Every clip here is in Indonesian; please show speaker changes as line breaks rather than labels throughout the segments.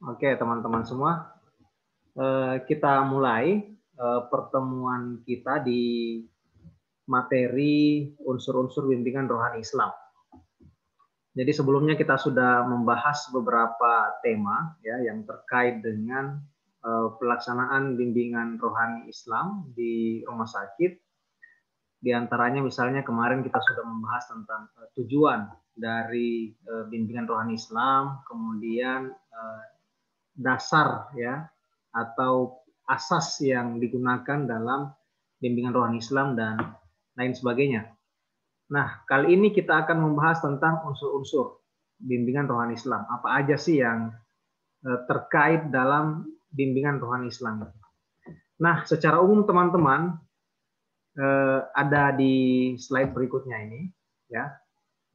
Oke, teman-teman semua, kita mulai pertemuan kita di materi unsur-unsur bimbingan rohani Islam. Jadi sebelumnya kita sudah membahas beberapa tema ya yang terkait dengan pelaksanaan bimbingan rohani Islam di rumah sakit. Di antaranya misalnya kemarin kita sudah membahas tentang tujuan dari bimbingan rohani Islam, kemudian dasar ya atau asas yang digunakan dalam bimbingan rohani Islam dan lain sebagainya. Nah, kali ini kita akan membahas tentang unsur-unsur bimbingan rohani Islam. Apa aja sih yang terkait dalam bimbingan rohani Islam? Nah, secara umum teman-teman ada di slide berikutnya ini, ya.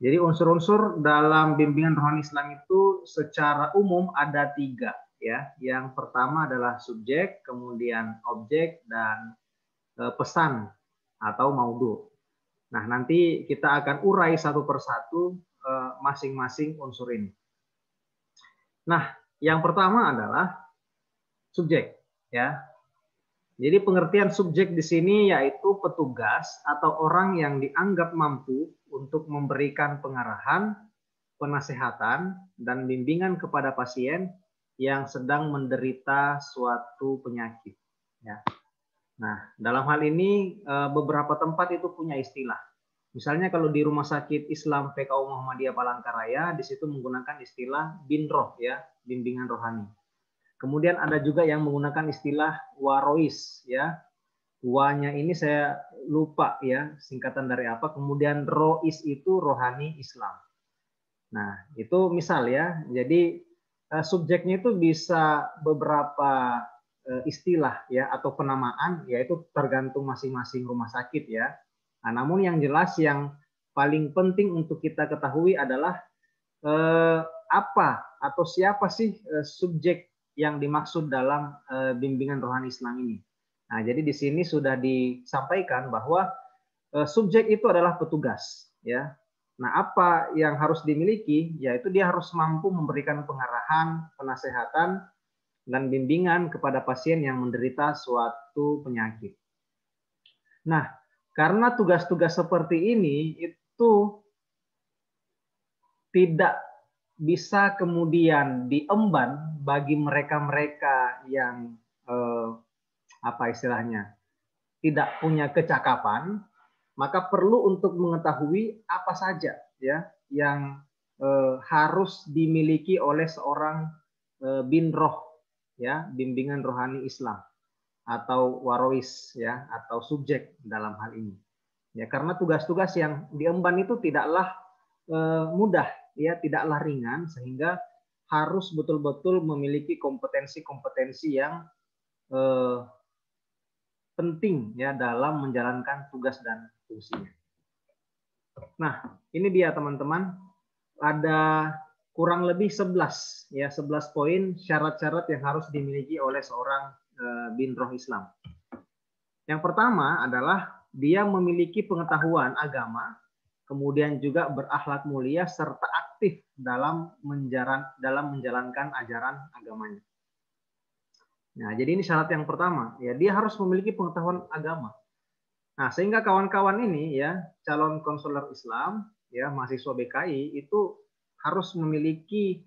Jadi unsur-unsur dalam bimbingan rohani Islam itu secara umum ada 3, ya. Yang pertama adalah subjek, kemudian objek, dan pesan atau maudhu. Nah, nanti kita akan urai satu persatu masing-masing unsur ini. Nah, yang pertama adalah subjek, ya. Jadi pengertian subjek di sini yaitu petugas atau orang yang dianggap mampu untuk memberikan pengarahan, penasehatan, dan bimbingan kepada pasien yang sedang menderita suatu penyakit. Ya. Nah, dalam hal ini beberapa tempat itu punya istilah. Misalnya kalau di Rumah Sakit Islam PKU Muhammadiyah Palangkaraya, di situ menggunakan istilah binroh, ya, bimbingan rohani. Kemudian ada juga yang menggunakan istilah warois, ya. Wa-nya ini saya lupa ya singkatan dari apa. Kemudian rois itu rohani Islam. Nah, itu misal ya. Jadi subjeknya itu bisa beberapa istilah ya atau penamaan, yaitu tergantung masing-masing rumah sakit ya. Nah, namun yang jelas yang paling penting untuk kita ketahui adalah apa atau siapa sih subjek yang dimaksud dalam bimbingan rohani Islam ini. Nah, jadi di sini sudah disampaikan bahwa subjek itu adalah petugas, ya. Nah, apa yang harus dimiliki? Yaitu dia harus mampu memberikan pengarahan, penasehatan, dan bimbingan kepada pasien yang menderita suatu penyakit. Nah, karena tugas-tugas seperti ini itu tidak bisa kemudian diemban bagi mereka-mereka yang apa istilahnya tidak punya kecakapan, maka perlu untuk mengetahui apa saja ya yang harus dimiliki oleh seorang binroh ya, bimbingan rohani Islam atau warois ya atau subjek dalam hal ini. Ya, karena tugas-tugas yang diemban itu tidaklah mudah ya, tidaklah ringan, sehingga harus betul-betul memiliki kompetensi-kompetensi yang penting ya dalam menjalankan tugas dan fungsinya. Nah, ini dia teman-teman, ada kurang lebih 11 poin syarat-syarat yang harus dimiliki oleh seorang binroh Islam. Yang pertama adalah dia memiliki pengetahuan agama, kemudian juga berakhlak mulia serta aktif dalam menjalankan ajaran agamanya. Nah, jadi ini syarat yang pertama, ya, dia harus memiliki pengetahuan agama. Nah, sehingga kawan-kawan ini ya, calon konselor Islam, ya, mahasiswa BKI itu harus memiliki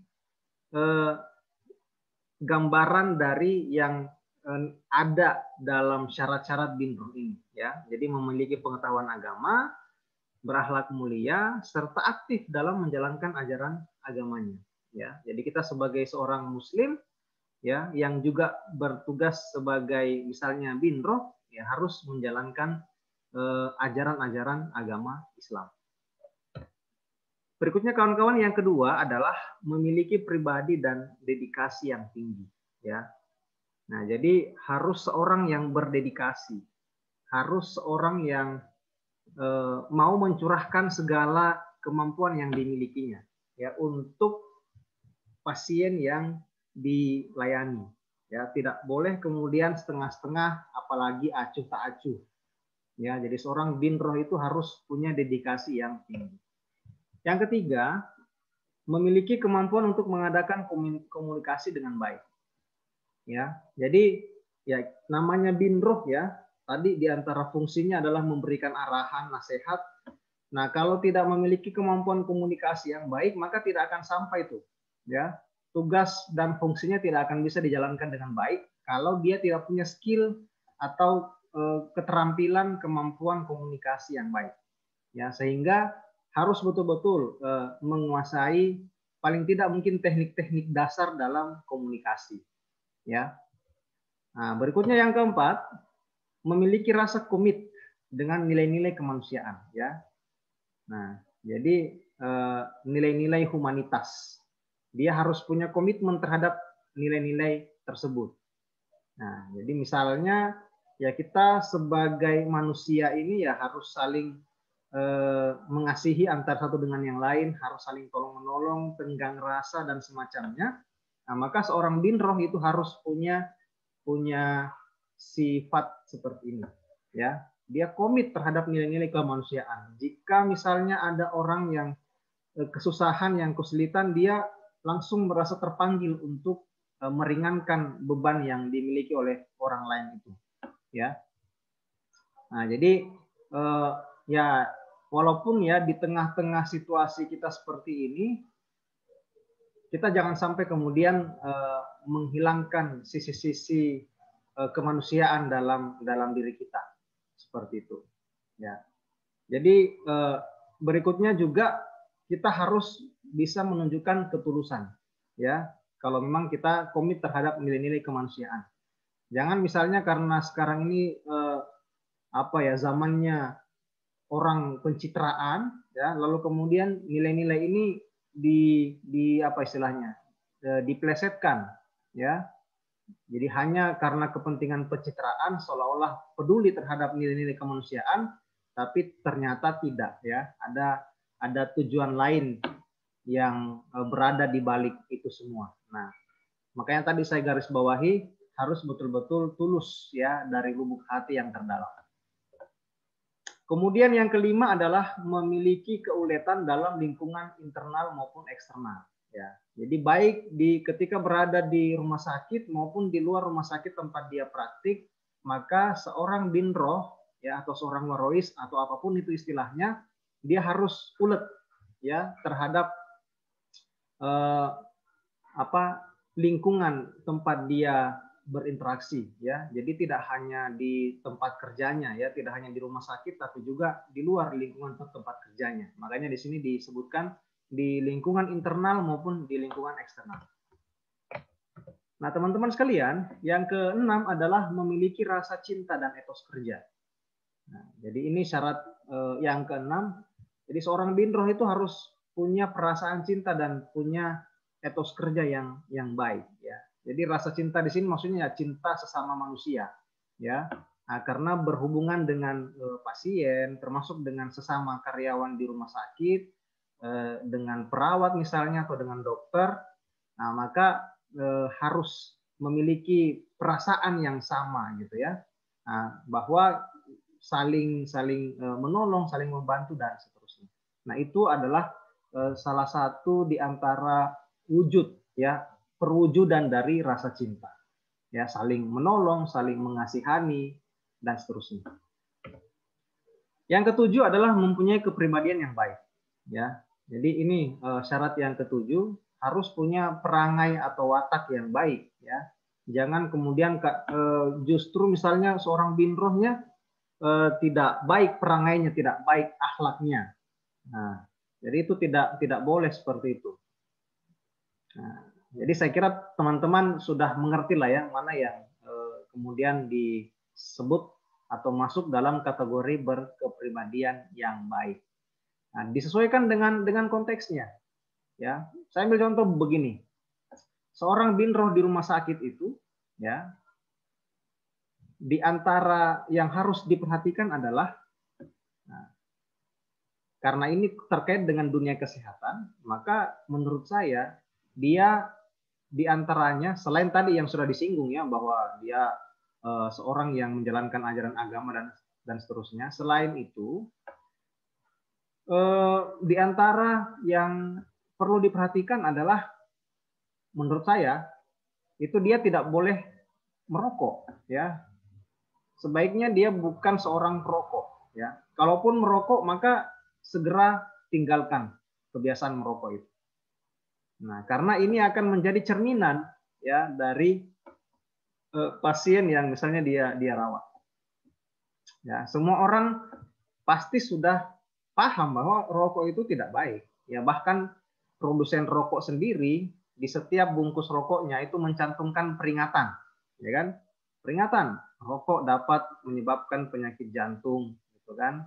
gambaran dari yang ada dalam syarat-syarat binroh ini, ya. Jadi memiliki pengetahuan agama, berakhlak mulia, serta aktif dalam menjalankan ajaran agamanya, ya. Jadi kita sebagai seorang muslim ya yang juga bertugas sebagai misalnya binroh ya harus menjalankan ajaran-ajaran agama Islam. Berikutnya kawan-kawan, yang kedua adalah memiliki pribadi dan dedikasi yang tinggi ya. Nah, jadi harus seorang yang berdedikasi, harus seorang yang mau mencurahkan segala kemampuan yang dimilikinya ya untuk pasien yang dilayani. Ya, tidak boleh kemudian setengah-setengah, apalagi acuh tak acuh. Ya, jadi seorang binroh itu harus punya dedikasi yang tinggi. Yang ketiga, memiliki kemampuan untuk mengadakan komunikasi dengan baik. Ya, jadi ya namanya binroh ya. Tadi di antara fungsinya adalah memberikan arahan, nasihat. Nah, kalau tidak memiliki kemampuan komunikasi yang baik, maka tidak akan sampai itu. Ya, tugas dan fungsinya tidak akan bisa dijalankan dengan baik kalau dia tidak punya skill atau keterampilan kemampuan komunikasi yang baik. Ya, sehingga harus betul-betul menguasai paling tidak mungkin teknik-teknik dasar dalam komunikasi. Ya. Nah, berikutnya yang keempat, memiliki rasa komit dengan nilai-nilai kemanusiaan. Ya. Nah, jadi nilai-nilai humanitas. Dia harus punya komitmen terhadap nilai-nilai tersebut. Nah, jadi misalnya ya kita sebagai manusia ini ya harus saling mengasihi antar satu dengan yang lain, harus saling tolong-menolong, tenggang rasa dan semacamnya. Nah, maka seorang binroh itu harus punya sifat seperti ini, ya. Dia komit terhadap nilai-nilai kemanusiaan. Jika misalnya ada orang yang kesusahan, yang kesulitan, dia langsung merasa terpanggil untuk meringankan beban yang dimiliki oleh orang lain itu, ya. Nah, jadi ya walaupun ya di tengah-tengah situasi kita seperti ini, kita jangan sampai kemudian menghilangkan sisi-sisi kemanusiaan dalam diri kita, seperti itu. Ya. Jadi berikutnya juga kita harus bisa menunjukkan ketulusan, ya. Kalau memang kita komit terhadap nilai-nilai kemanusiaan. Jangan misalnya karena sekarang ini zamannya orang pencitraan, ya, lalu kemudian nilai-nilai ini dipelesetkan, ya. Jadi hanya karena kepentingan pencitraan seolah-olah peduli terhadap nilai-nilai kemanusiaan, tapi ternyata tidak, ya. Ada tujuan lain yang berada di balik itu semua. Nah, makanya tadi saya garis bawahi harus betul-betul tulus, ya, dari lubuk hati yang terdalam. Kemudian yang kelima adalah memiliki keuletan dalam lingkungan internal maupun eksternal. Ya, jadi baik ketika berada di rumah sakit maupun di luar rumah sakit tempat dia praktik, maka seorang binroh ya atau seorang warois atau apapun itu istilahnya, dia harus ulet ya terhadap lingkungan tempat dia berinteraksi, ya. Jadi tidak hanya di tempat kerjanya, ya, tidak hanya di rumah sakit, tapi juga di luar lingkungan tempat kerjanya. Makanya di sini disebutkan di lingkungan internal maupun di lingkungan eksternal. Nah, teman-teman sekalian, yang keenam adalah memiliki rasa cinta dan etos kerja. Nah, jadi ini syarat yang keenam. Jadi seorang binroh itu harus punya perasaan cinta dan punya etos kerja yang baik, ya. Jadi rasa cinta di sini maksudnya cinta sesama manusia, ya. Nah, karena berhubungan dengan pasien, termasuk dengan sesama karyawan di rumah sakit, dengan perawat misalnya atau dengan dokter, nah maka harus memiliki perasaan yang sama, gitu ya. Nah, bahwa saling menolong, saling membantu dan seterusnya. Nah, itu adalah salah satu di antara wujud, ya, perwujudan dari rasa cinta, ya, saling menolong, saling mengasihani dan seterusnya. Yang ketujuh adalah mempunyai kepribadian yang baik, ya. Jadi ini syarat yang ketujuh, harus punya perangai atau watak yang baik, ya. Jangan kemudian justru misalnya seorang binrohnya tidak baik perangainya, tidak baik akhlaknya. Nah, jadi itu tidak boleh seperti itu. Nah, jadi saya kira teman-teman sudah mengerti lah ya mana yang kemudian disebut atau masuk dalam kategori berkepribadian yang baik. Nah, disesuaikan dengan konteksnya. Ya, saya ambil contoh begini. Seorang binroh di rumah sakit itu, ya, di antara yang harus diperhatikan adalah karena ini terkait dengan dunia kesehatan, maka menurut saya dia di antaranya selain tadi yang sudah disinggung ya bahwa dia seorang yang menjalankan ajaran agama dan seterusnya, selain itu di antara yang perlu diperhatikan adalah menurut saya itu dia tidak boleh merokok, ya. Sebaiknya dia bukan seorang perokok, ya. Kalaupun merokok maka segera tinggalkan kebiasaan merokok itu. Nah, karena ini akan menjadi cerminan ya dari pasien yang misalnya dia rawat. Ya, semua orang pasti sudah paham bahwa rokok itu tidak baik. Ya, bahkan produsen rokok sendiri di setiap bungkus rokoknya itu mencantumkan peringatan, ya kan? Peringatan, rokok dapat menyebabkan penyakit jantung, gitu kan?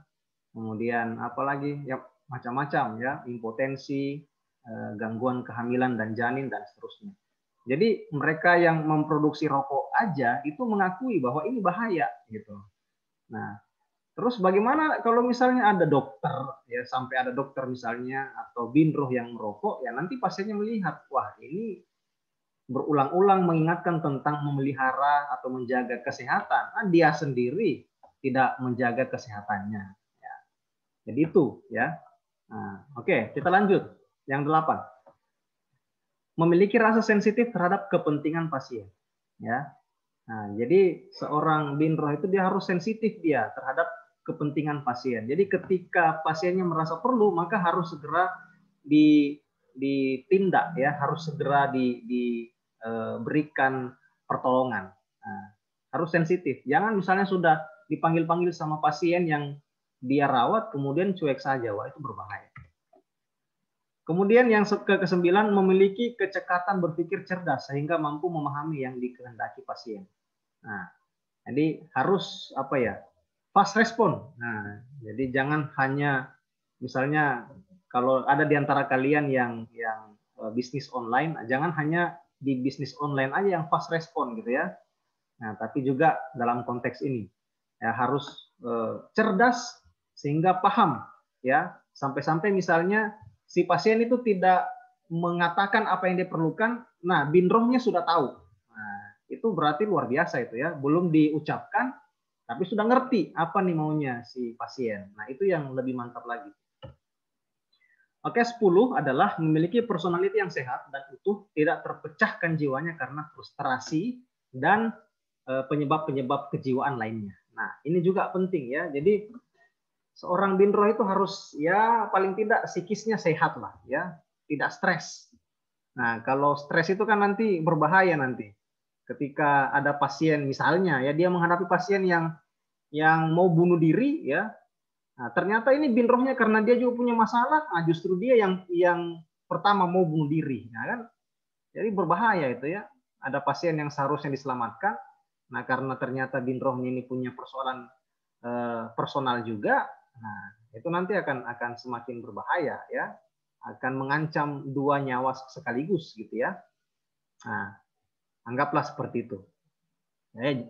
Kemudian apalagi ya macam-macam ya, impotensi, gangguan kehamilan dan janin dan seterusnya. Jadi mereka yang memproduksi rokok aja itu mengakui bahwa ini bahaya gitu. Nah, terus bagaimana kalau misalnya ada dokter ya, sampai ada dokter misalnya atau binroh yang merokok, ya nanti pasiennya melihat, wah ini berulang-ulang mengingatkan tentang memelihara atau menjaga kesehatan. Nah, dia sendiri tidak menjaga kesehatannya. Ya. Jadi itu ya. Nah, oke, kita lanjut. Yang 8. Memiliki rasa sensitif terhadap kepentingan pasien. Ya. Nah, jadi seorang binroh itu dia harus sensitif dia terhadap kepentingan pasien. Jadi ketika pasiennya merasa perlu, maka harus segera ditindak ya, harus segera diberikan pertolongan. Nah, harus sensitif. Jangan misalnya sudah dipanggil-panggil sama pasien yang dia rawat kemudian cuek saja, wah itu berbahaya. Kemudian yang ke-9, memiliki kecekatan berpikir cerdas sehingga mampu memahami yang dikehendaki pasien. Nah, jadi harus apa ya? Fast respon. Nah, jadi jangan hanya misalnya kalau ada di antara kalian yang bisnis online, jangan hanya di bisnis online aja yang fast respon gitu ya. Nah, tapi juga dalam konteks ini ya harus cerdas sehingga paham ya, sampai-sampai misalnya si pasien itu tidak mengatakan apa yang dia perlukan, nah binrohnya sudah tahu. Nah, itu berarti luar biasa itu ya, belum diucapkan tapi sudah ngerti apa nih maunya si pasien. Nah, itu yang lebih mantap lagi. Oke, 10 adalah memiliki personality yang sehat dan utuh, tidak terpecahkan jiwanya karena frustrasi dan penyebab-penyebab kejiwaan lainnya. Nah, ini juga penting ya. Jadi seorang binroh itu harus ya paling tidak psikisnya sehat lah ya, tidak stres. Nah, kalau stres itu kan nanti berbahaya nanti. Ketika ada pasien misalnya ya dia menghadapi pasien yang mau bunuh diri ya. Nah, ternyata ini binrohnya karena dia juga punya masalah, nah justru dia yang pertama mau bunuh diri, nah kan? Jadi berbahaya itu ya. Ada pasien yang seharusnya diselamatkan, nah karena ternyata binrohnya ini punya persoalan personal juga, nah itu nanti akan semakin berbahaya ya, akan mengancam 2 nyawa sekaligus gitu ya. Nah, anggaplah seperti itu.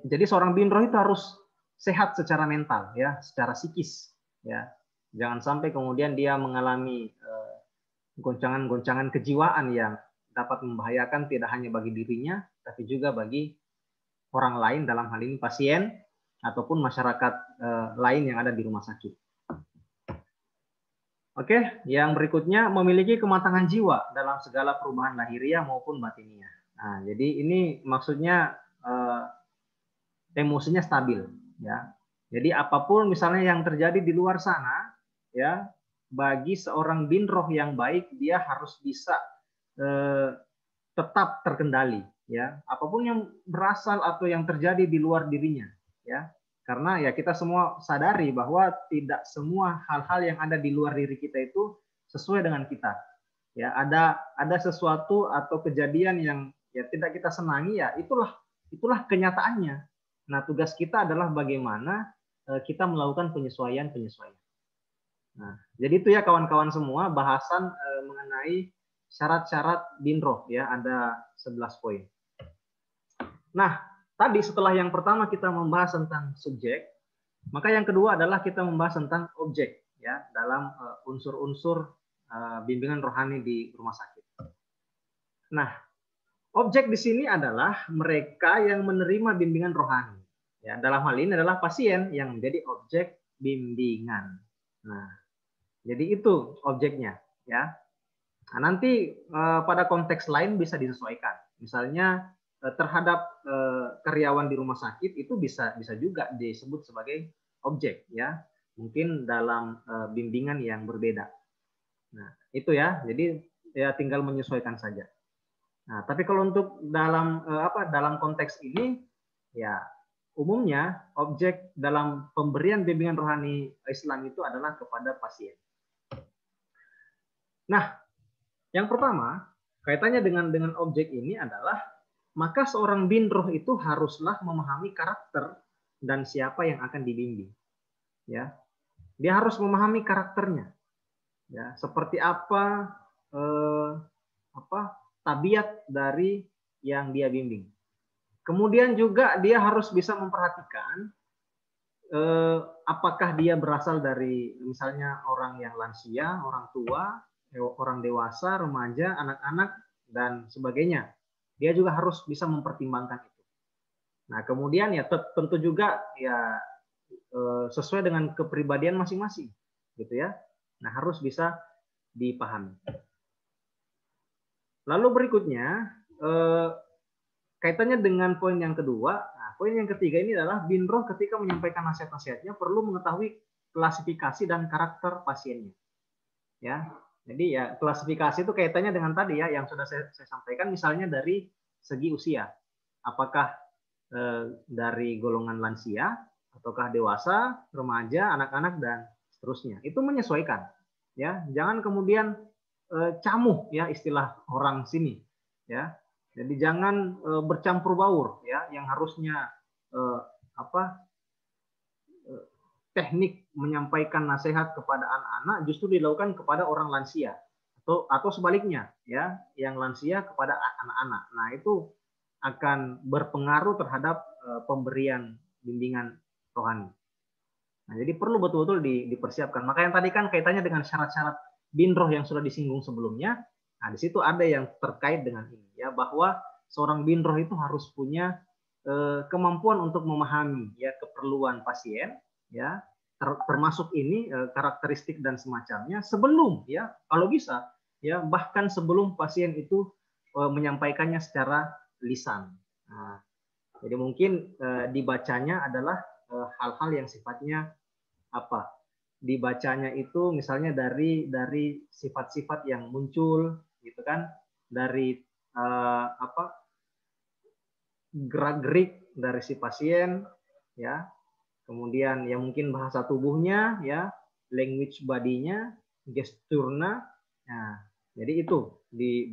Jadi seorang binroh itu harus sehat secara mental ya, secara psikis ya. Jangan sampai kemudian dia mengalami goncangan-goncangan kejiwaan yang dapat membahayakan tidak hanya bagi dirinya tapi juga bagi orang lain, dalam hal ini pasien ataupun masyarakat lain yang ada di rumah sakit. Oke, yang berikutnya memiliki kematangan jiwa dalam segala perubahan lahiriah maupun batiniah. Nah, jadi ini maksudnya emosinya stabil, ya. Jadi apapun misalnya yang terjadi di luar sana, ya, bagi seorang binroh yang baik dia harus bisa tetap terkendali, ya. Apapun yang berasal atau yang terjadi di luar dirinya, ya. Karena ya kita semua sadari bahwa tidak semua hal-hal yang ada di luar diri kita itu sesuai dengan kita. Ya, ada sesuatu atau kejadian yang ya tidak kita senangi, ya itulah kenyataannya. Nah, tugas kita adalah bagaimana kita melakukan penyesuaian-penyesuaian. Nah, jadi itu ya kawan-kawan semua bahasan mengenai syarat-syarat binroh ya, ada 11 poin. Nah, tadi setelah yang pertama kita membahas tentang subjek, maka yang kedua adalah kita membahas tentang objek ya dalam unsur-unsur bimbingan rohani di rumah sakit. Nah, objek di sini adalah mereka yang menerima bimbingan rohani. Ya, dalam hal ini adalah pasien yang menjadi objek bimbingan. Nah, jadi itu objeknya, ya. Nah, nanti pada konteks lain bisa disesuaikan. Misalnya terhadap karyawan di rumah sakit itu bisa juga disebut sebagai objek ya. Mungkin dalam bimbingan yang berbeda. Nah, itu ya. Jadi ya tinggal menyesuaikan saja. Nah, tapi kalau untuk dalam konteks ini ya umumnya objek dalam pemberian bimbingan rohani Islam itu adalah kepada pasien. Nah, yang pertama, kaitannya dengan objek ini adalah maka seorang bin roh itu haruslah memahami karakter dan siapa yang akan dibimbing. Ya, dia harus memahami karakternya. Ya, seperti apa tabiat dari yang dia bimbing. Kemudian juga dia harus bisa memperhatikan apakah dia berasal dari misalnya orang yang lansia, orang tua, orang dewasa, remaja, anak-anak, dan sebagainya. Dia juga harus bisa mempertimbangkan itu. Nah, kemudian ya tentu juga ya sesuai dengan kepribadian masing-masing, gitu ya. Nah, harus bisa dipahami. Lalu berikutnya kaitannya dengan poin yang kedua. Nah, poin yang ketiga ini adalah bin roh ketika menyampaikan nasihat-nasihatnya perlu mengetahui klasifikasi dan karakter pasiennya. Ya, jadi ya klasifikasi itu kaitannya dengan tadi ya yang sudah saya sampaikan, misalnya dari segi usia, apakah dari golongan lansia, ataukah dewasa, remaja, anak-anak dan seterusnya. Itu menyesuaikan, ya. Jangan kemudian camuh ya istilah orang sini, ya. Jadi jangan bercampur baur ya, yang harusnya teknik menyampaikan nasihat kepada anak-anak justru dilakukan kepada orang lansia atau sebaliknya ya, yang lansia kepada anak-anak. Nah, itu akan berpengaruh terhadap pemberian bimbingan rohani. Nah, jadi perlu betul-betul dipersiapkan. Maka yang tadi kan kaitannya dengan syarat-syarat bin roh yang sudah disinggung sebelumnya. Nah, di situ ada yang terkait dengan ini ya, bahwa seorang bin roh itu harus punya kemampuan untuk memahami ya keperluan pasien ya, termasuk ini karakteristik dan semacamnya sebelum ya, kalau bisa ya, bahkan sebelum pasien itu menyampaikannya secara lisan. Nah, jadi mungkin dibacanya adalah hal-hal yang sifatnya dibacanya itu misalnya dari sifat-sifat yang muncul gitu kan, dari gerak-gerik dari si pasien ya, kemudian ya mungkin bahasa tubuhnya ya, language body-nya, gesturnya. Nah, jadi itu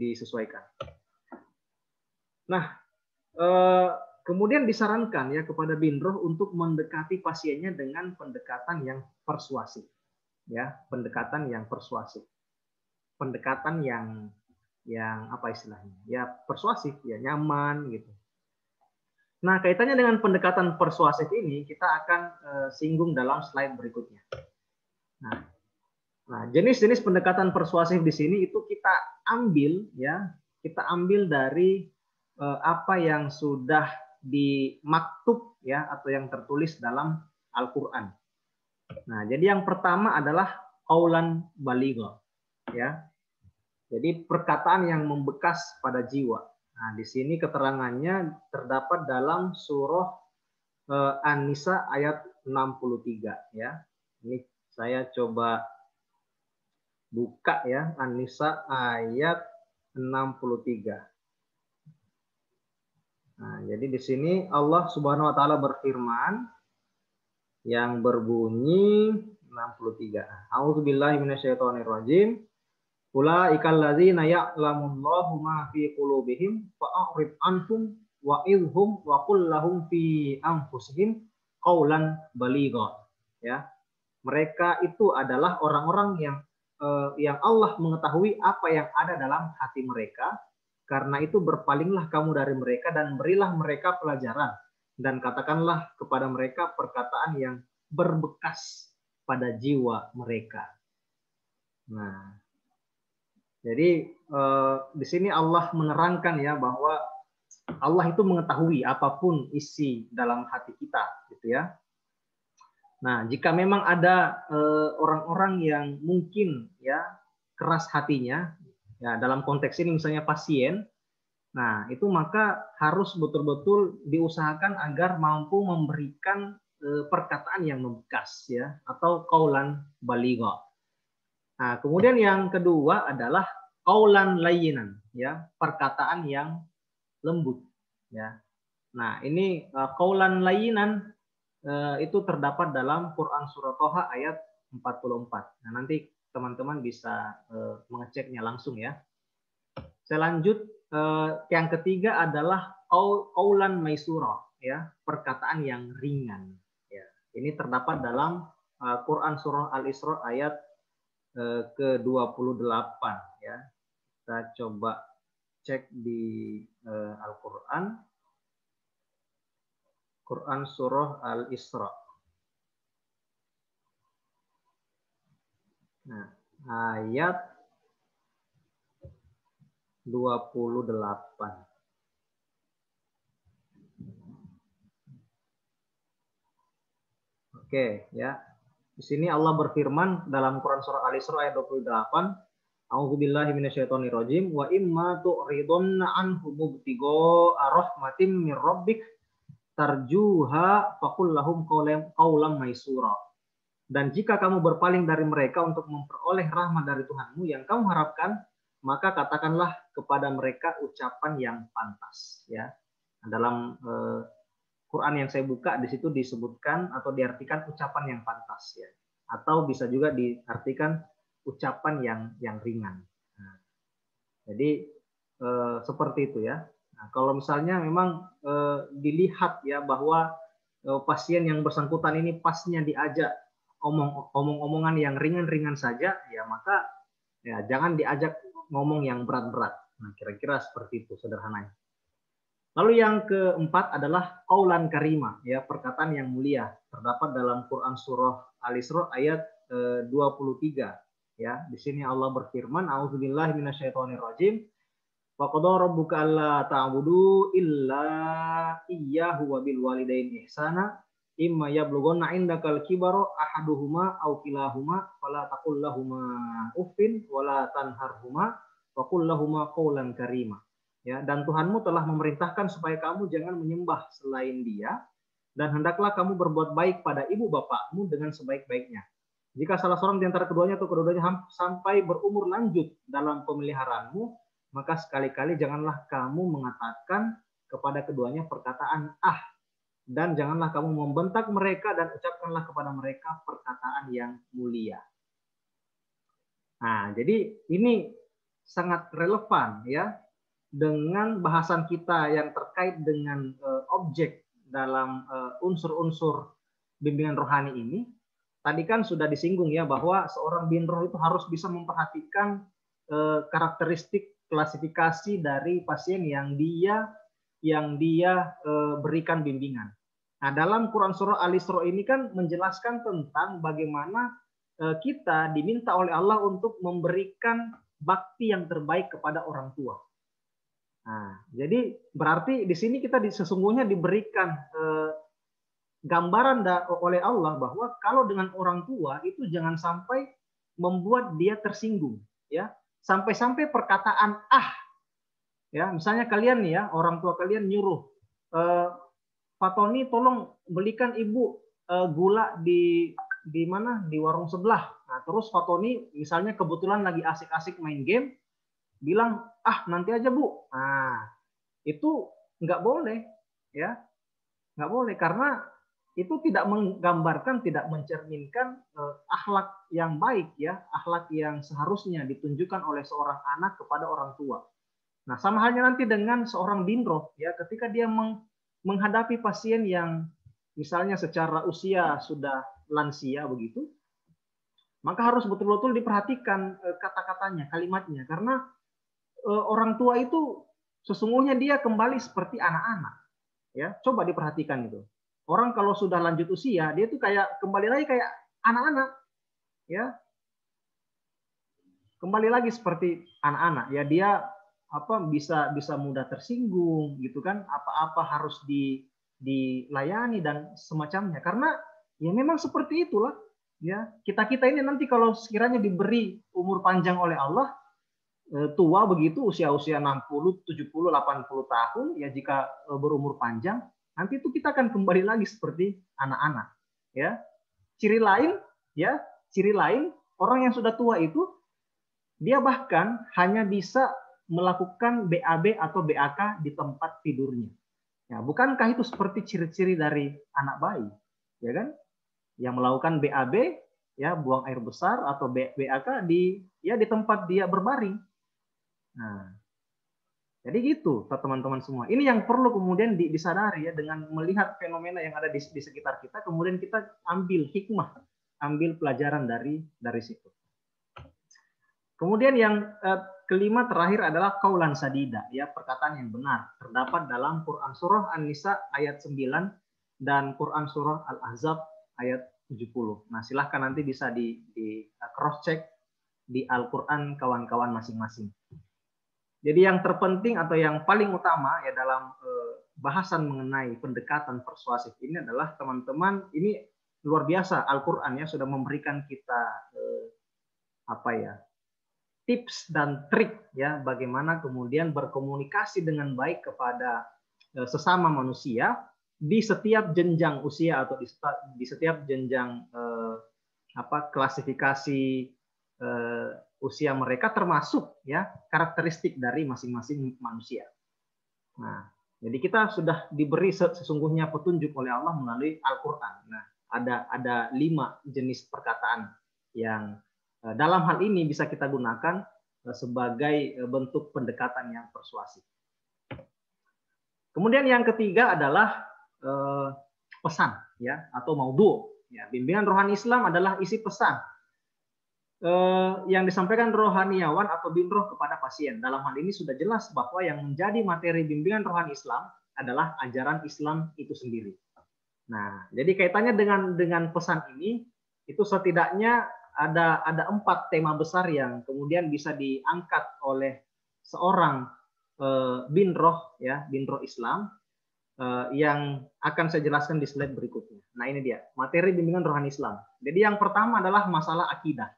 disesuaikan. Nah, kemudian disarankan ya kepada bin roh untuk mendekati pasiennya dengan pendekatan yang persuasif. Ya, pendekatan yang persuasif. Pendekatan yang apa istilahnya? Ya persuasif, ya nyaman gitu. Nah, kaitannya dengan pendekatan persuasif ini kita akan singgung dalam slide berikutnya. Nah, jenis-jenis pendekatan persuasif di sini itu kita ambil ya, kita ambil dari apa yang sudah dimaktub ya, atau yang tertulis dalam Al-Qur'an. Nah, jadi yang pertama adalah qaulan baligha ya. Jadi perkataan yang membekas pada jiwa. Nah, di sini keterangannya terdapat dalam surah An-Nisa ayat 63 ya. Ini saya coba buka ya, An-Nisa ayat 63. Nah, jadi di sini Allah Subhanahu wa taala berfirman yang berbunyi 63. A'udzubillahi minasyaitonirrajim. Ulaikal ladzina ya'lamullahu ma fi qulubihim fa'rid anhum wa idhum wa qul lahum fi anfusihim qaulan baligha. Ya. Mereka itu adalah orang-orang yang Allah mengetahui apa yang ada dalam hati mereka. Karena itu berpalinglah kamu dari mereka dan berilah mereka pelajaran dan katakanlah kepada mereka perkataan yang berbekas pada jiwa mereka. Nah, jadi di sini Allah menerangkan ya bahwa Allah itu mengetahui apapun isi dalam hati kita, gitu ya. Nah, jika memang ada orang-orang yang mungkin ya keras hatinya, Ya, dalam konteks ini misalnya pasien, nah itu maka harus betul-betul diusahakan agar mampu memberikan perkataan yang membekas ya, atau qaulan baligha. Nah, kemudian yang kedua adalah qaulan layyinan ya, perkataan yang lembut ya. Nah, ini qaulan layyinan itu terdapat dalam Quran surah Toha ayat 44. Nah, nanti teman-teman bisa mengeceknya langsung ya. Saya lanjut, yang ketiga adalah qaulan maisura ya, perkataan yang ringan ya. Ini terdapat dalam Quran surah Al-Isra ayat ke-28 ya. Kita coba cek di Al-Qur'an. Quran surah Al-Isra. Nah, ayat 28. Oke, ya. Di sini Allah berfirman dalam Quran surah Al-Isra ayat 28, A'udzubillahi minasyaitonirrajim wa imma tu'ridunna anhum mubtigha rahmatin mir rabbik tarjuha faqul lahum qaulan maisura. Dan jika kamu berpaling dari mereka untuk memperoleh rahmat dari Tuhanmu yang kamu harapkan, maka katakanlah kepada mereka ucapan yang pantas ya. Dalam Quran yang saya buka di situ disebutkan atau diartikan ucapan yang pantas ya, atau bisa juga diartikan ucapan yang ringan. Nah, jadi seperti itu ya. Nah, kalau misalnya memang dilihat ya bahwa pasien yang bersangkutan ini pasnya diajak omong-omongan yang ringan-ringan saja, ya maka ya jangan diajak ngomong yang berat-berat. Nah, kira-kira seperti itu sederhananya. Lalu yang keempat adalah qaulan karima, ya, perkataan yang mulia. Terdapat dalam Quran surah Al-Isra ayat 23. Ya, di sini Allah berfirman, A'udzubillahi minasyaitonirrajim. Wa qadara rabbuka alla ta'budu illa iyyahu wa bil walidaini ihsana. Imma yablughanna indakal kibara ahaduhuma aw kilahuma fala taqul lahumā uffin wala tanharhuma wa qul lahumā qaulan karima. Ya, dan Tuhanmu telah memerintahkan supaya kamu jangan menyembah selain Dia, dan hendaklah kamu berbuat baik pada ibu bapakmu dengan sebaik-baiknya. Jika salah seorang di antara keduanya atau keduanya sampai berumur lanjut dalam pemeliharaanmu, maka sekali-kali janganlah kamu mengatakan kepada keduanya perkataan ah, dan janganlah kamu membentak mereka dan ucapkanlah kepada mereka perkataan yang mulia. Nah, jadi ini sangat relevan ya dengan bahasan kita yang terkait dengan objek dalam unsur-unsur bimbingan rohani ini. Tadi kan sudah disinggung ya bahwa seorang binroh itu harus bisa memperhatikan karakteristik klasifikasi dari pasien yang dia berikan bimbingan. Nah, dalam Quran surah Al-Isra ini kan menjelaskan tentang bagaimana kita diminta oleh Allah untuk memberikan bakti yang terbaik kepada orang tua. Nah, jadi berarti di sini kita sesungguhnya diberikan gambaran oleh Allah bahwa kalau dengan orang tua itu jangan sampai membuat dia tersinggung, ya. Sampai-sampai perkataan ah, ya, misalnya kalian nih ya, orang tua kalian nyuruh, Fatoni tolong belikan ibu gula di mana, di warung sebelah. Nah, terus Fatoni misalnya kebetulan lagi asik-asik main game, bilang ah nanti aja Bu. Nah, itu nggak boleh ya, nggak boleh, karena itu tidak menggambarkan, tidak mencerminkan akhlak yang baik ya, akhlak yang seharusnya ditunjukkan oleh seorang anak kepada orang tua. Nah, sama halnya nanti dengan seorang binroh ya, ketika dia menghadapi pasien yang misalnya secara usia sudah lansia begitu, maka harus betul-betul diperhatikan kata-katanya, kalimatnya, karena orang tua itu sesungguhnya dia kembali seperti anak-anak. Ya, coba diperhatikan itu. Orang kalau sudah lanjut usia, dia itu kayak kembali lagi kayak anak-anak. Ya. Kembali lagi seperti anak-anak. Ya, dia bisa mudah tersinggung gitu kan, apa-apa harus dilayani dan semacamnya. Karena ya memang seperti itulah. Ya, kita-kita ini nanti kalau sekiranya diberi umur panjang oleh Allah, tua begitu, usia-usia 60, 70, 80 tahun, ya jika berumur panjang, nanti itu kita akan kembali lagi seperti anak-anak. Ya, ciri lain, ya, ciri lain orang yang sudah tua itu dia bahkan hanya bisa melakukan BAB atau BAK di tempat tidurnya. Ya, bukankah itu seperti ciri-ciri dari anak bayi, ya kan? Yang melakukan BAB, ya buang air besar atau BAK di tempat dia berbaring. Nah, jadi gitu, teman-teman semua. Ini yang perlu kemudian disadari ya, dengan melihat fenomena yang ada di sekitar kita, kemudian kita ambil hikmah, ambil pelajaran dari situ. Kemudian yang kelima terakhir adalah qaulan sadida, ya perkataan yang benar. Terdapat dalam Quran surah An-Nisa ayat 9 dan Quran surah Al-Ahzab ayat 70. Nah, silahkan nanti bisa di cross check di Al-Quran kawan-kawan masing-masing. Jadi yang terpenting atau yang paling utama ya dalam bahasan mengenai pendekatan persuasif ini adalah teman-teman, ini luar biasa Al-Quran ya sudah memberikan kita tips dan trik ya bagaimana kemudian berkomunikasi dengan baik kepada sesama manusia di setiap jenjang usia atau di setiap jenjang klasifikasi usia mereka, termasuk ya karakteristik dari masing-masing manusia. Nah, jadi kita sudah diberi sesungguhnya petunjuk oleh Allah melalui Al-Quran. Nah, ada 5 jenis perkataan yang dalam hal ini bisa kita gunakan sebagai bentuk pendekatan yang persuasif. Kemudian yang ketiga adalah pesan ya atau maudhu. Ya, bimbingan rohani Islam adalah isi pesan yang disampaikan rohaniawan atau binroh kepada pasien. Dalam hal ini sudah jelas bahwa yang menjadi materi bimbingan rohani Islam adalah ajaran Islam itu sendiri. Nah, jadi kaitannya dengan pesan ini itu setidaknya ada 4 tema besar yang kemudian bisa diangkat oleh seorang binroh ya, binroh Islam yang akan saya jelaskan di slide berikutnya. Nah, ini dia materi bimbingan rohani Islam. Jadi yang pertama adalah masalah akidah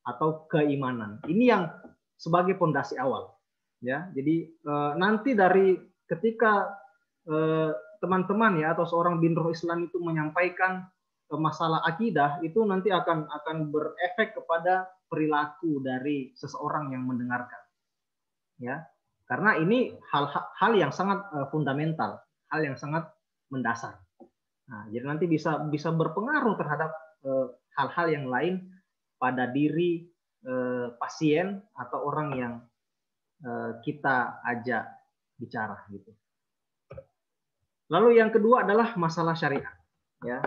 atau keimanan. Ini yang sebagai pondasi awal. Ya, jadi nanti dari ketika teman-teman ya atau seorang binroh Islam itu menyampaikan masalah akidah, itu nanti akan berefek kepada perilaku dari seseorang yang mendengarkan. Ya, karena ini hal yang sangat fundamental, hal yang sangat mendasar. Nah, jadi nanti bisa berpengaruh terhadap hal-hal yang lain pada diri pasien atau orang yang kita ajak bicara gitu. Lalu yang kedua adalah masalah syariat ya.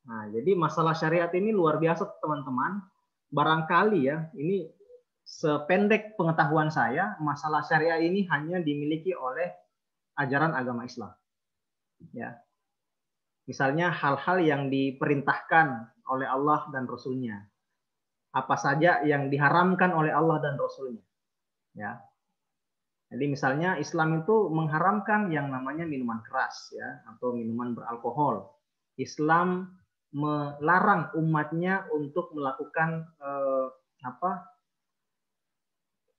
Nah, jadi masalah syariat ini luar biasa teman-teman. Barangkali ya, ini sependek pengetahuan saya, masalah syariat ini hanya dimiliki oleh ajaran agama Islam. Ya. Misalnya hal-hal yang diperintahkan oleh Allah dan Rasul-Nya. Apa saja yang diharamkan oleh Allah dan Rasul-Nya. Ya. Jadi misalnya Islam itu mengharamkan yang namanya minuman keras ya atau minuman beralkohol. Islam melarang umatnya untuk melakukan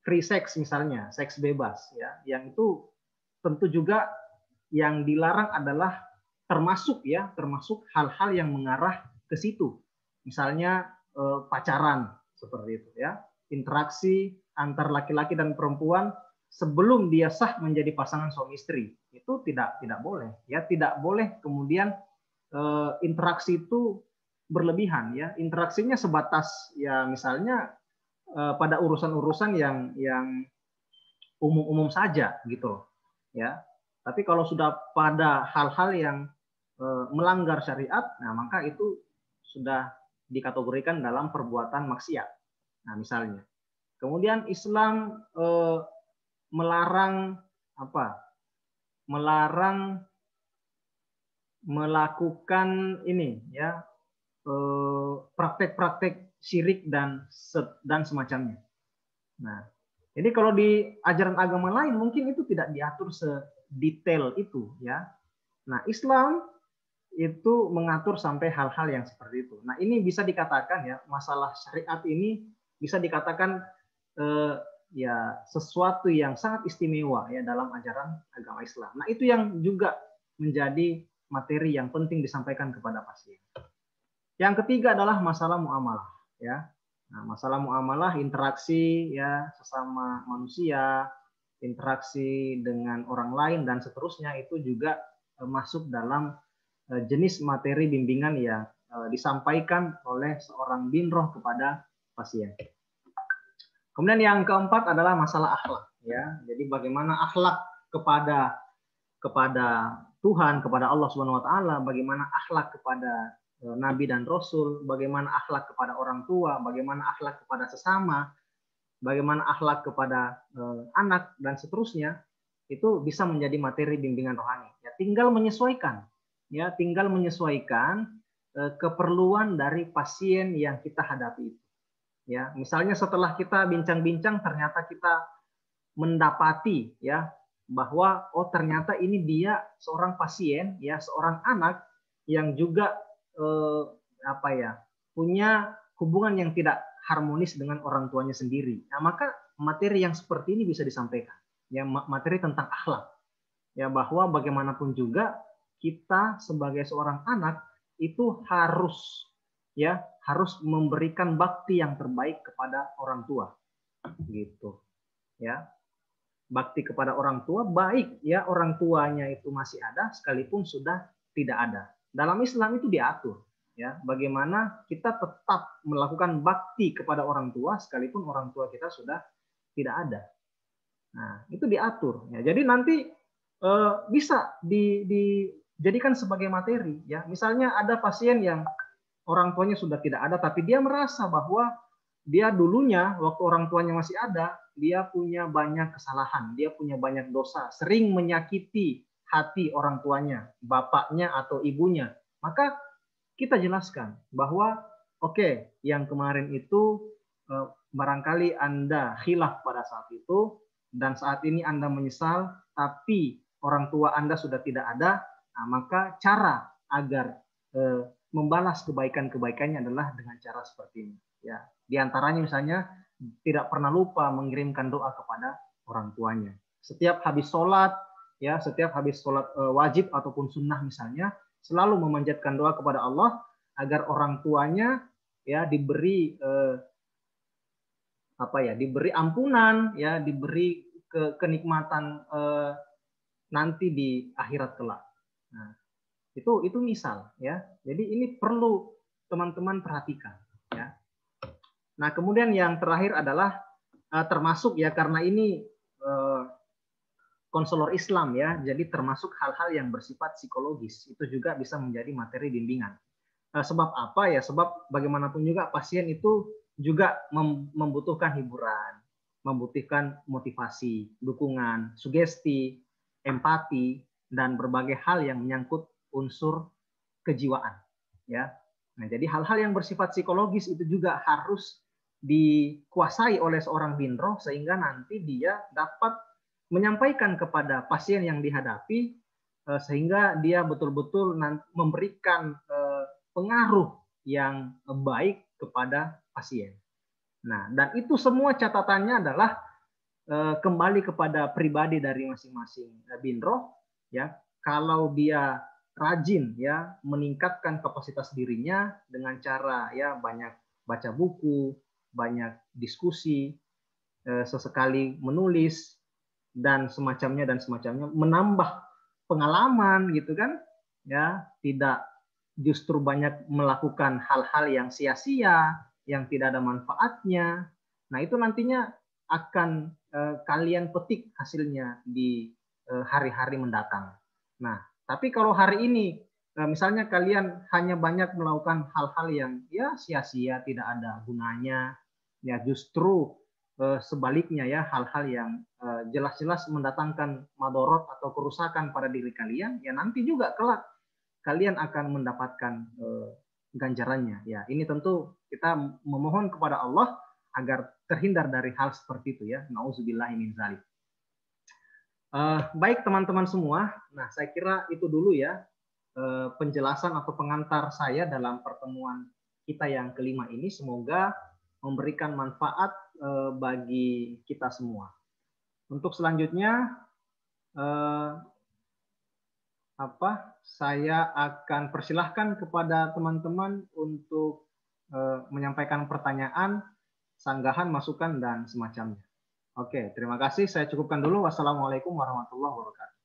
free sex misalnya, seks bebas ya. Yang itu tentu juga yang dilarang adalah termasuk hal-hal yang mengarah ke situ. Misalnya pacaran seperti itu ya. Interaksi antar laki-laki dan perempuan sebelum dia sah menjadi pasangan suami istri. Itu tidak boleh ya, tidak boleh kemudian interaksi itu berlebihan ya. Interaksinya sebatas ya misalnya pada urusan-urusan yang umum-umum saja gitu ya. Tapi kalau sudah pada hal-hal yang melanggar syariat, nah maka itu sudah dikategorikan dalam perbuatan maksiat. Nah, misalnya. Kemudian Islam melarang melarang melakukan ini ya praktek-praktek syirik dan semacamnya. Nah, jadi kalau di ajaran agama lain mungkin itu tidak diatur sedetail itu ya. Nah, Islam itu mengatur sampai hal-hal yang seperti itu. Nah, ini bisa dikatakan ya masalah syariat ini bisa dikatakan ya sesuatu yang sangat istimewa ya dalam ajaran agama Islam. Nah, itu yang juga menjadi materi yang penting disampaikan kepada pasien. Yang ketiga adalah masalah muamalah ya. Nah, masalah muamalah, interaksi ya sesama manusia, interaksi dengan orang lain dan seterusnya itu juga masuk dalam jenis materi bimbingan yang disampaikan oleh seorang binroh kepada pasien. Kemudian yang keempat adalah masalah akhlak ya. Jadi bagaimana akhlak kepada Tuhan, kepada Allah Subhanahu wa taala, bagaimana akhlak kepada nabi dan rasul, bagaimana akhlak kepada orang tua, bagaimana akhlak kepada sesama, bagaimana akhlak kepada anak dan seterusnya, itu bisa menjadi materi bimbingan rohani. Ya, tinggal menyesuaikan keperluan dari pasien yang kita hadapi itu. Ya, misalnya setelah kita bincang-bincang ternyata kita mendapati ya bahwa oh ternyata ini dia seorang pasien ya, seorang anak yang juga punya hubungan yang tidak harmonis dengan orang tuanya sendiri. Nah, maka materi yang seperti ini bisa disampaikan. Ya, materi tentang akhlak. Ya, bahwa bagaimanapun juga kita sebagai seorang anak itu harus memberikan bakti yang terbaik kepada orang tua. Gitu. Ya. Bakti kepada orang tua baik ya orang tuanya itu masih ada sekalipun sudah tidak ada. Dalam Islam itu diatur ya bagaimana kita tetap melakukan bakti kepada orang tua sekalipun orang tua kita sudah tidak ada. Nah, itu diatur ya. Jadi nanti bisa dijadikan sebagai materi ya. Misalnya ada pasien yang orang tuanya sudah tidak ada tapi dia merasa bahwa dia dulunya waktu orang tuanya masih ada, dia punya banyak kesalahan, dia punya banyak dosa, sering menyakiti hati orang tuanya, bapaknya atau ibunya. Maka kita jelaskan bahwa oke, yang kemarin itu barangkali Anda khilaf pada saat itu dan saat ini Anda menyesal, tapi orang tua Anda sudah tidak ada, nah, maka cara agar membalas kebaikan-kebaikannya adalah dengan cara seperti ini. Ya, di antaranya misalnya tidak pernah lupa mengirimkan doa kepada orang tuanya. Setiap habis sholat, ya, setiap habis sholat wajib ataupun sunnah misalnya, selalu memanjatkan doa kepada Allah agar orang tuanya ya diberi diberi ampunan, ya, diberi kenikmatan nanti di akhirat kelak. Nah, itu misal ya. Jadi ini perlu teman-teman perhatikan ya. Nah, kemudian yang terakhir adalah termasuk ya karena ini konselor Islam ya. Jadi termasuk hal-hal yang bersifat psikologis itu juga bisa menjadi materi bimbingan. Sebab apa ya? Sebab bagaimanapun juga pasien itu juga membutuhkan hiburan, membutuhkan motivasi, dukungan, sugesti, empati dan berbagai hal yang menyangkut unsur kejiwaan ya. Nah, jadi hal-hal yang bersifat psikologis itu juga harus dikuasai oleh seorang binroh sehingga nanti dia dapat menyampaikan kepada pasien yang dihadapi sehingga dia betul-betul memberikan pengaruh yang baik kepada pasien. Nah, dan itu semua catatannya adalah kembali kepada pribadi dari masing-masing binroh ya. Kalau dia rajin ya meningkatkan kapasitas dirinya dengan cara ya banyak baca buku, banyak diskusi, sesekali menulis dan semacamnya menambah pengalaman gitu kan ya, tidak justru banyak melakukan hal-hal yang sia-sia yang tidak ada manfaatnya. Nah, itu nantinya akan kalian petik hasilnya di hari-hari mendatang. Nah, tapi kalau hari ini misalnya kalian hanya banyak melakukan hal-hal yang ya sia-sia, tidak ada gunanya, ya justru sebaliknya ya hal-hal yang jelas-jelas mendatangkan madorot atau kerusakan pada diri kalian, ya nanti juga kelak kalian akan mendapatkan ganjarannya. Ya, ini tentu kita memohon kepada Allah agar terhindar dari hal seperti itu ya. Nauzubillahi min dzalik. Baik teman-teman semua, nah saya kira itu dulu ya penjelasan atau pengantar saya dalam pertemuan kita yang kelima ini. Semoga memberikan manfaat bagi kita semua. Untuk selanjutnya saya akan persilahkan kepada teman-teman untuk menyampaikan pertanyaan, sanggahan, masukan, dan semacamnya. Oke, terima kasih. Saya cukupkan dulu. Wassalamualaikum warahmatullahi wabarakatuh.